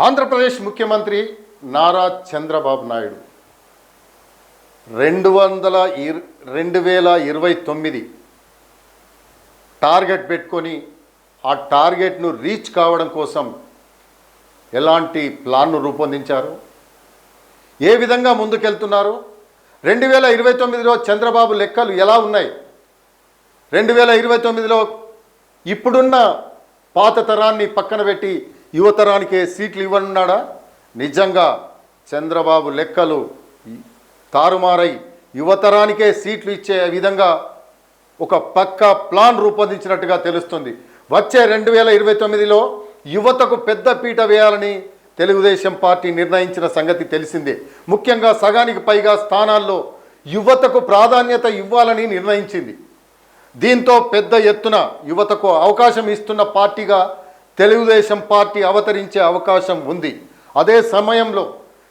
ఆంధ్రప్రదేశ్ ముఖ్యమంత్రి నారా చంద్రబాబు నాయుడు 2029 టార్గెట్ పెట్టుకొని ఆ టార్గెట్ను రీచ్ కావడం కోసం ఎలాంటి ప్లాన్ను రూపొందించారు, ఏ విధంగా ముందుకెళ్తున్నారు, 2029లో చంద్రబాబు లెక్కలు ఎలా ఉన్నాయి, 2029లో ఇప్పుడున్న పాత తరాన్ని పక్కన పెట్టి యువతరానికే సీట్లు ఇవ్వనున్నాడా? నిజంగా చంద్రబాబు లెక్కలు తారుమారై యువతరానికే సీట్లు ఇచ్చే విధంగా ఒక పక్కా ప్లాన్ రూపొందించినట్టుగా తెలుస్తుంది. వచ్చే 2029లో యువతకు పెద్ద పీట వేయాలని తెలుగుదేశం పార్టీ నిర్ణయించిన సంగతి తెలిసిందే. ముఖ్యంగా సగానికి పైగా స్థానాల్లో యువతకు ప్రాధాన్యత ఇవ్వాలని నిర్ణయించింది. దీంతో పెద్ద ఎత్తున యువతకు అవకాశం ఇస్తున్న పార్టీగా తెలుగుదేశం పార్టీ అవతరించే అవకాశం ఉంది. అదే సమయంలో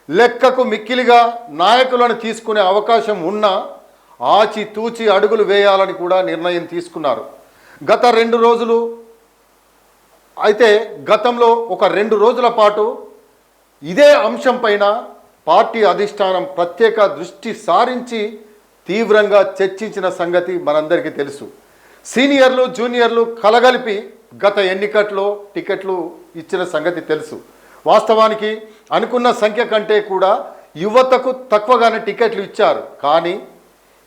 లెక్కకు మిక్కిలిగా నాయకులను తీసుకునే అవకాశం ఉన్నా ఆచితూచి అడుగులు వేయాలని కూడా నిర్ణయం తీసుకున్నారు. గతంలో ఒక 2 రోజుల పాటు ఇదే అంశం పైన పార్టీ అధిష్టానం ప్రత్యేక దృష్టి సారించి తీవ్రంగా చర్చించిన సంగతి మనందరికీ తెలుసు. సీనియర్లు జూనియర్లు కలగలిపి గత ఎన్నికల్లో టికెట్లు ఇచ్చిన సంగతి తెలుసు. వాస్తవానికి అనుకున్న సంఖ్య కంటే కూడా యువతకు తక్కువగానే టికెట్లు ఇచ్చారు. కానీ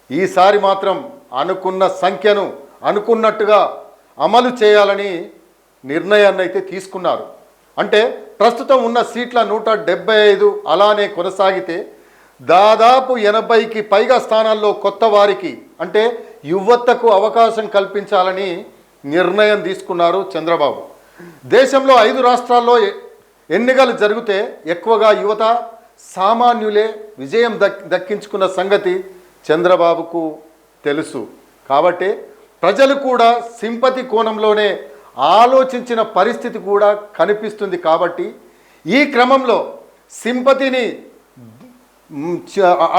ఈసారి మాత్రం అనుకున్న సంఖ్యను అనుకున్నట్టుగా అమలు చేయాలని నిర్ణయాన్ని అయితే తీసుకున్నారు. అంటే ప్రస్తుతం ఉన్న సీట్ల 175 అలానే కొనసాగితే దాదాపు 80కి పైగా స్థానాల్లో కొత్త వారికి అంటే యువతకు అవకాశం కల్పించాలని నిర్ణయం తీసుకున్నారు చంద్రబాబు. దేశంలో 5 రాష్ట్రాల్లో ఎన్నికలు జరిగితే ఎక్కువగా యువత సామాన్యులే విజయం దక్కించుకున్న సంగతి చంద్రబాబుకు తెలుసు. కాబట్టి ప్రజలు కూడా సింపతి కోణంలోనే ఆలోచించిన పరిస్థితి కూడా కనిపిస్తుంది. కాబట్టి ఈ క్రమంలో సింపతిని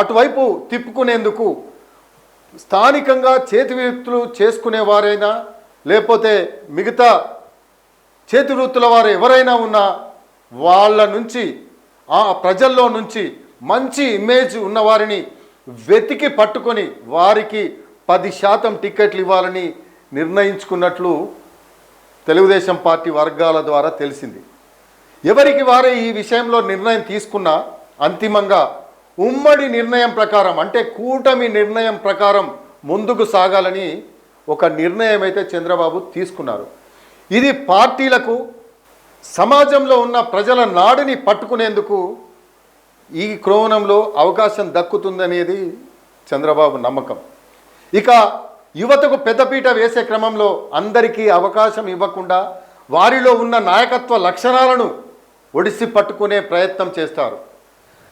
అటువైపు తిప్పుకునేందుకు స్థానికంగా చేతి వృత్తులు చేసుకునేవారైనా లేకపోతే మిగతా చేతి వృత్తుల వారు ఎవరైనా ఉన్నా వాళ్ళ నుంచి ఆ ప్రజల్లో నుంచి మంచి ఇమేజ్ ఉన్నవారిని వెతికి పట్టుకొని వారికి 10% టికెట్లు ఇవ్వాలని నిర్ణయించుకున్నట్లు తెలుగుదేశం పార్టీ వర్గాల ద్వారా తెలిసింది. ఎవరికి వారే ఈ విషయంలో నిర్ణయం తీసుకున్నా అంతిమంగా ఉమ్మడి నిర్ణయం ప్రకారం అంటే కూటమి నిర్ణయం ప్రకారం ముందుకు సాగాలని ఒక నిర్ణయం అయితే చంద్రబాబు తీసుకున్నారు. ఇది పార్టీలకు సమాజంలో ఉన్న ప్రజల నాడిని పట్టుకునేందుకు ఈ కోణంలో అవకాశం దక్కుతుందనేది చంద్రబాబు నమ్మకం. ఇక యువతకు పెద్దపీట వేసే క్రమంలో అందరికీ అవకాశం ఇవ్వకుండా వారిలో ఉన్న నాయకత్వ లక్షణాలను ఒడిసి పట్టుకునే ప్రయత్నం చేస్తారు.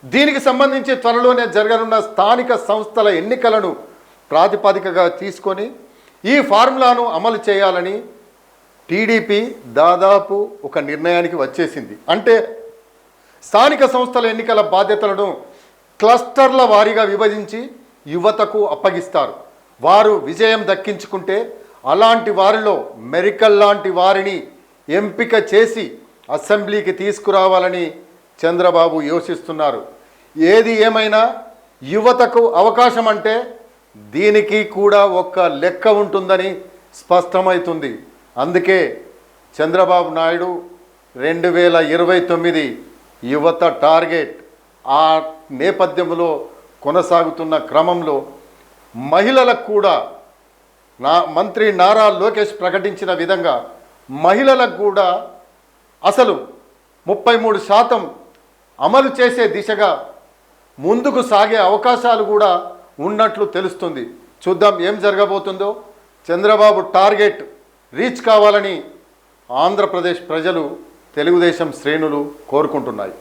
దీనికి సంబంధించి త్వరలోనే జరగనున్న స్థానిక సంస్థల ఎన్నికలను ప్రాతిపదికగా తీసుకొని ఈ ఫార్ములాను అమలు చేయాలని టీడీపీ దాదాపు ఒక నిర్ణయానికి వచ్చేసింది. అంటే స్థానిక సంస్థల ఎన్నికల బాధ్యతలను క్లస్టర్ల వారీగా విభజించి యువతకు అప్పగిస్తారు. వారు విజయం దక్కించుకుంటే అలాంటి వారిలో మెరికల్ లాంటి వారిని ఎంపిక చేసి అసెంబ్లీకి తీసుకురావాలని చంద్రబాబు యోచిస్తున్నారు. ఏది ఏమైనా యువతకు అవకాశం అంటే దీనికి కూడా ఒక లెక్క ఉంటుందని స్పష్టమవుతుంది. అందుకే చంద్రబాబు నాయుడు 2029 యువత టార్గెట్ ఆ నేపథ్యంలో కొనసాగుతున్న క్రమంలో మహిళలకు కూడా మంత్రి నారా లోకేష్ ప్రకటించిన విధంగా మహిళలకు కూడా అసలు 33% అమలు చేసే దిశగా ముందుకు సాగే అవకాశాలు కూడా ఉన్నట్లు తెలుస్తుంది. చూద్దాం ఏం జరగబోతుందో. చంద్రబాబు టార్గెట్ రీచ్ కావాలని ఆంధ్రప్రదేశ్ ప్రజలు తెలుగుదేశం శ్రేణులు కోరుకుంటున్నాయి.